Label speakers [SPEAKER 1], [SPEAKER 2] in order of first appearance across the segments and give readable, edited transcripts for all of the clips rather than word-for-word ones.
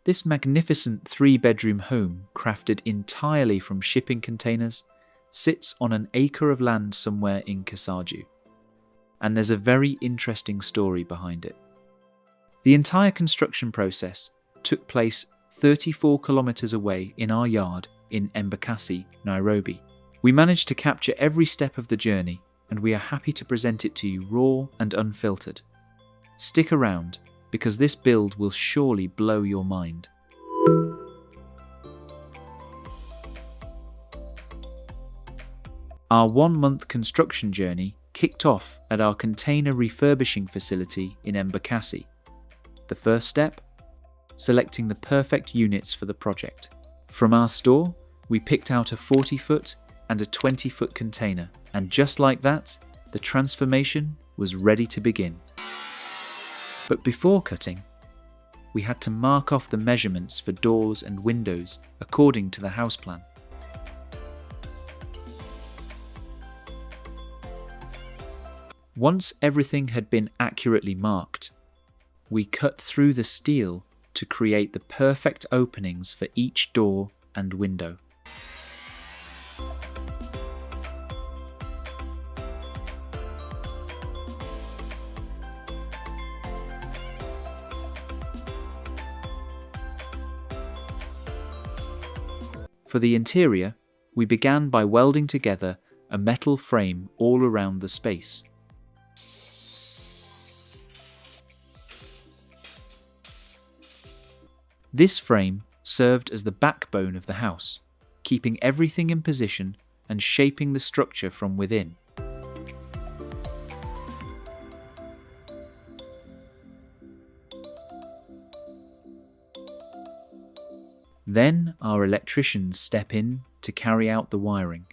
[SPEAKER 1] This magnificent 3-bedroom home, crafted entirely from shipping containers, sits on an acre of land somewhere in Kasaju. And there's a very interesting story behind it. The entire construction process took place 34 kilometers away in our yard in Embakasi, Nairobi. We managed to capture every step of the journey, and we are happy to present it to you raw and unfiltered. Stick around, because this build will surely blow your mind. Our 1-month construction journey kicked off at our container refurbishing facility in Embakasi. The first step? Selecting the perfect units for the project. From our store, we picked out a 40-foot and a 20-foot container, and just like that, the transformation was ready to begin. But before cutting, we had to mark off the measurements for doors and windows according to the house plan. Once everything had been accurately marked, we cut through the steel to create the perfect openings for each door and window. For the interior, we began by welding together a metal frame all around the space. This frame served as the backbone of the house, keeping everything in position and shaping the structure from within. Then our electricians step in to carry out the wiring.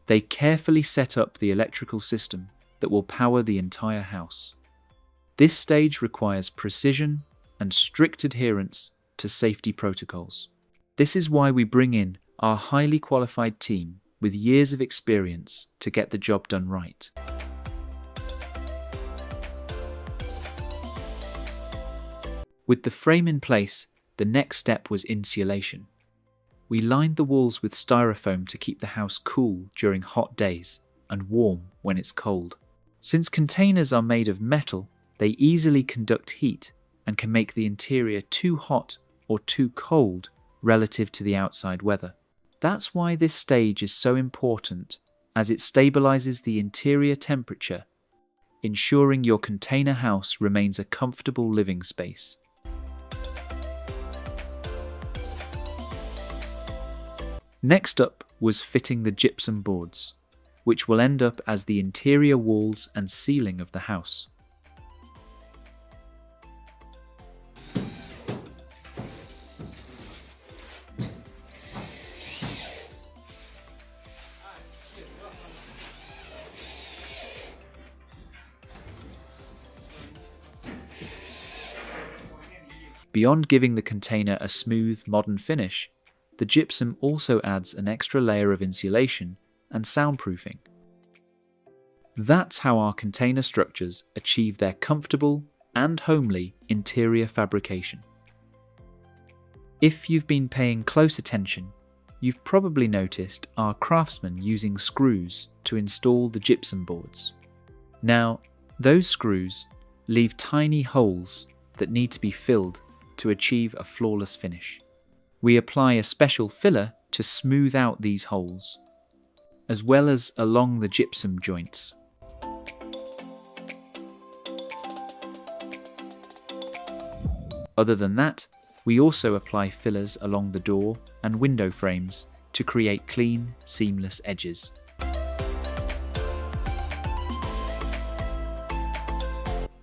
[SPEAKER 1] They carefully set up the electrical system that will power the entire house. This stage requires precision and strict adherence to safety protocols. This is why we bring in our highly qualified team with years of experience to get the job done right. With the frame in place, the next step was insulation. We lined the walls with styrofoam to keep the house cool during hot days and warm when it's cold. Since containers are made of metal, they easily conduct heat and can make the interior too hot or too cold relative to the outside weather. That's why this stage is so important, as it stabilizes the interior temperature, ensuring your container house remains a comfortable living space. Next up was fitting the gypsum boards, which will end up as the interior walls and ceiling of the house. Beyond giving the container a smooth, modern finish, the gypsum also adds an extra layer of insulation and soundproofing. That's how our container structures achieve their comfortable and homely interior fabrication. If you've been paying close attention, you've probably noticed our craftsmen using screws to install the gypsum boards. Now, those screws leave tiny holes that need to be filled to achieve a flawless finish. We apply a special filler to smooth out these holes, as well as along the gypsum joints. Other than that, we also apply fillers along the door and window frames to create clean, seamless edges.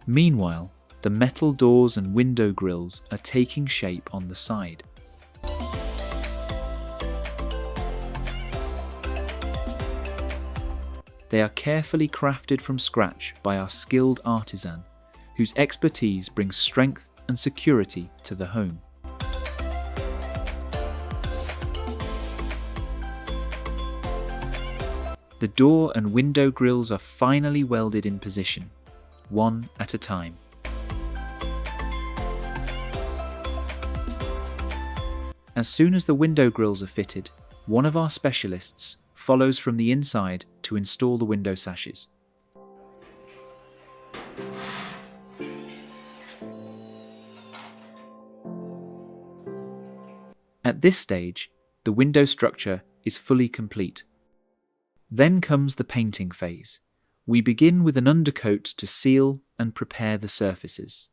[SPEAKER 1] Meanwhile, the metal doors and window grills are taking shape on the side. They are carefully crafted from scratch by our skilled artisan, whose expertise brings strength and security to the home. The door and window grills are finally welded in position, one at a time. As soon as the window grills are fitted, one of our specialists follows from the inside to install the window sashes. At this stage, the window structure is fully complete. Then comes the painting phase. We begin with an undercoat to seal and prepare the surfaces.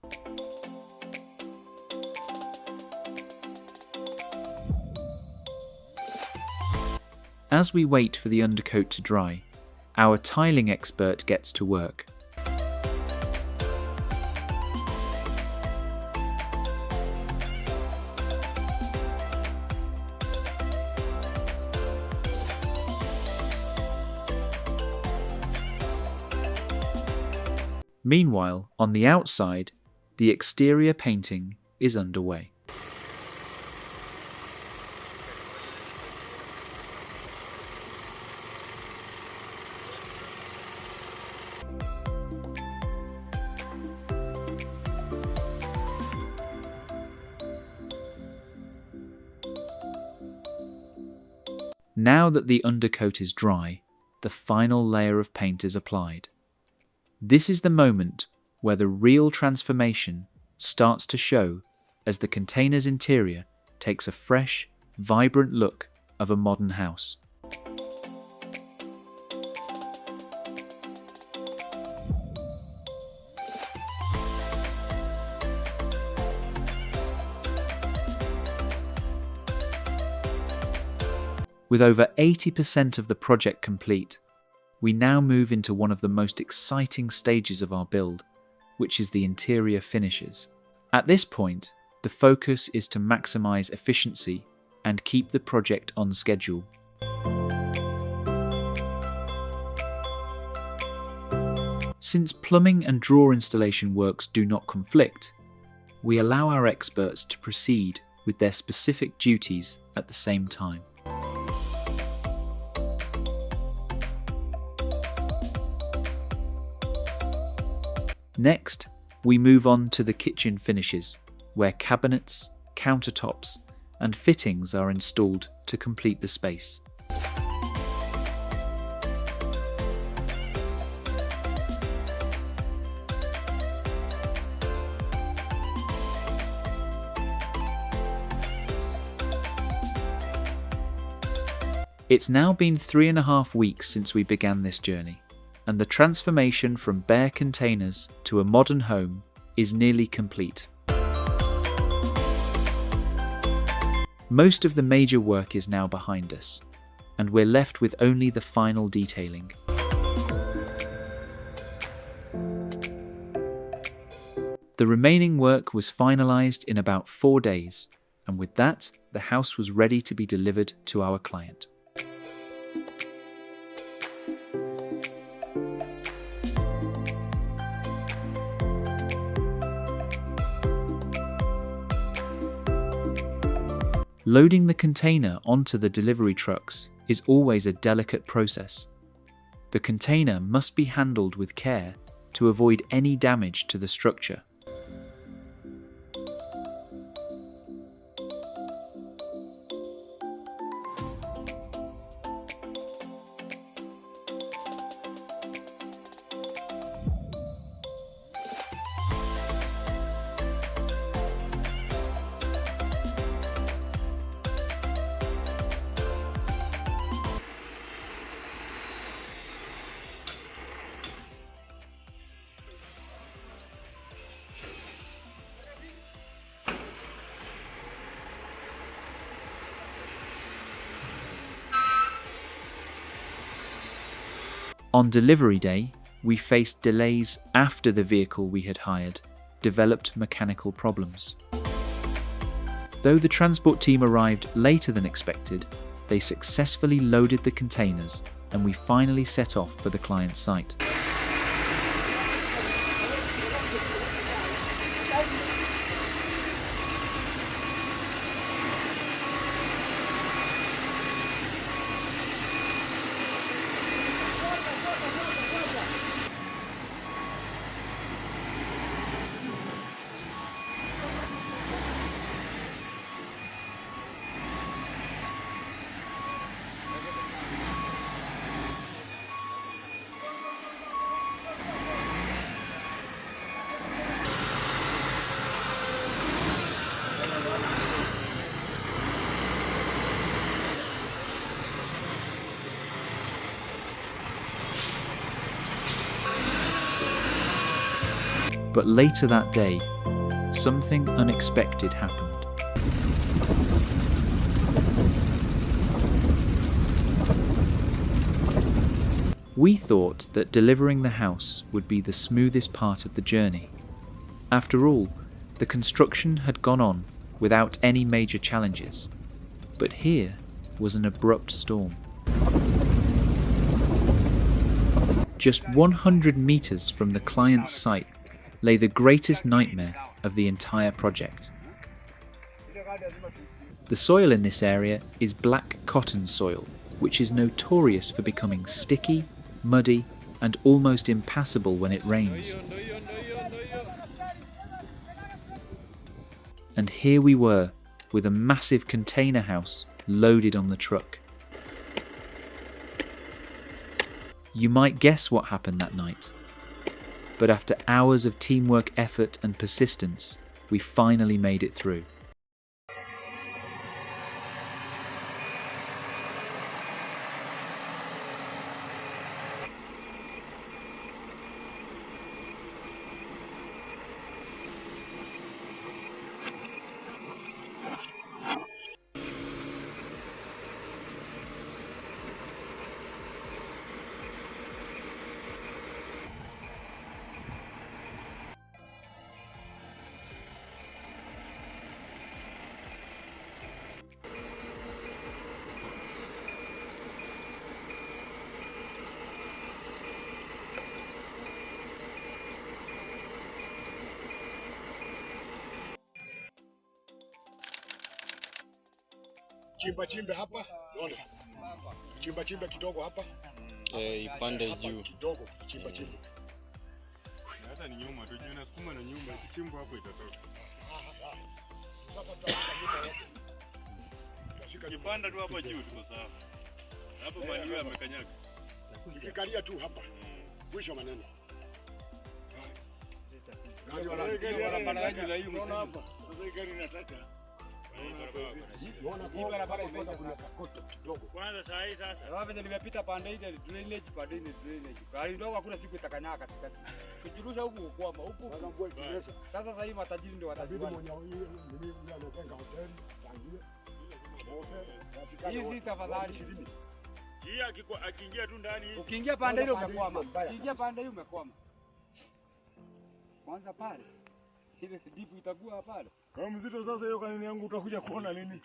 [SPEAKER 1] As we wait for the undercoat to dry, our tiling expert gets to work. Meanwhile, on the outside, the exterior painting is underway. Now that the undercoat is dry, the final layer of paint is applied. This is the moment where the real transformation starts to show as the container's interior takes a fresh, vibrant look of a modern house. With over 80% of the project complete, we now move into one of the most exciting stages of our build, which is the interior finishes. At this point, the focus is to maximize efficiency and keep the project on schedule. Since plumbing and drawer installation works do not conflict, we allow our experts to proceed with their specific duties at the same time. Next, we move on to the kitchen finishes, where cabinets, countertops, and fittings are installed to complete the space. It's now been 3.5 weeks since we began this journey, and the transformation from bare containers to a modern home is nearly complete. Most of the major work is now behind us, and we're left with only the final detailing. The remaining work was finalized in about 4 days, and with that, the house was ready to be delivered to our client. Loading the container onto the delivery trucks is always a delicate process. The container must be handled with care to avoid any damage to the structure. On delivery day, we faced delays after the vehicle we had hired developed mechanical problems. Though the transport team arrived later than expected, they successfully loaded the containers and we finally set off for the client's site. But later that day, something unexpected happened. We thought that delivering the house would be the smoothest part of the journey. After all, the construction had gone on without any major challenges. But here was an abrupt storm. Just 100 meters from the client's site lay the greatest nightmare of the entire project. The soil in this area is black cotton soil, which is notorious for becoming sticky, muddy, and almost impassable when it rains. And here we were, with a massive container house loaded on the truck. You might guess what happened that night. But after hours of teamwork, effort, and persistence, we finally made it through.
[SPEAKER 2] Chimba hapa, unaona? Chimba kidogo hapa.
[SPEAKER 3] Ipande juu.
[SPEAKER 2] Kidogo, chimba.
[SPEAKER 4] Hata ni nyuma tu, juu nasukuma na nyumba ikichimba hapo itatoka. Kipanda tu hapa juu tuko sawa. Hapo bali amekanyaga.
[SPEAKER 2] Nikikalia tu hapa. Mwisho maneno.
[SPEAKER 4] Gari la hiyo unaona hapa. Sasa gari inataka.
[SPEAKER 2] Hii barabara imeanza kuna sakoto kidogo.
[SPEAKER 4] Kwanza saa hii sasa.
[SPEAKER 3] Wapi ndio nimepita pande ile drainage pande ile drainage. Gari ndogo hakuna siku itakanyaga katikati. Kujirusha huku kwamba huku. Sasa hii matajiri ndio watajiri. Hizi tafadhali.
[SPEAKER 4] Akiingia tu ndani hivi.
[SPEAKER 3] Ukiingia pande ile umekwama. Ukiingia pande ile umekwama. Kwanza pale. Ile dipu itakuwa pale.
[SPEAKER 4] Kama mzito sasa hiyo kanini yangu utakuja kuona lini?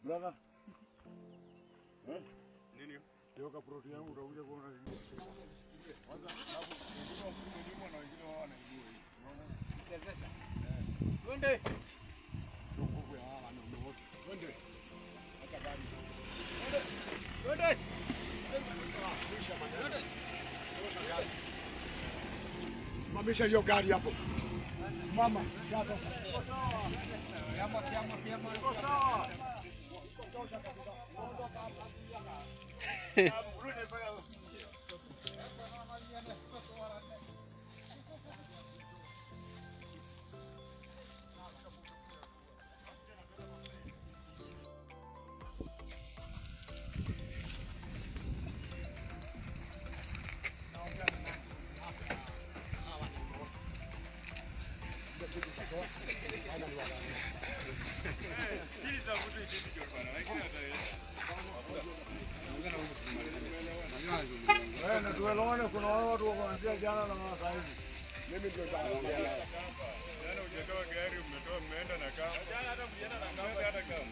[SPEAKER 4] Brother. Nini? Hiyo ka protein yangu utakuja kuona lini? Kwanza hapo ndio na wengine wao wanaijua hii. Twende. Twende. Hata gari. Twende.
[SPEAKER 2] Mamisha hiyo gari hapo. Mama,
[SPEAKER 3] Kiama.
[SPEAKER 4] Na tuelewane, kuna watu wanaanzia jana na sasa hivi.
[SPEAKER 2] mimi ndio nitaongea naye.
[SPEAKER 4] Jana hujatoa gari, mmeenda na kama. Jana hata mlienda na kama hata kama.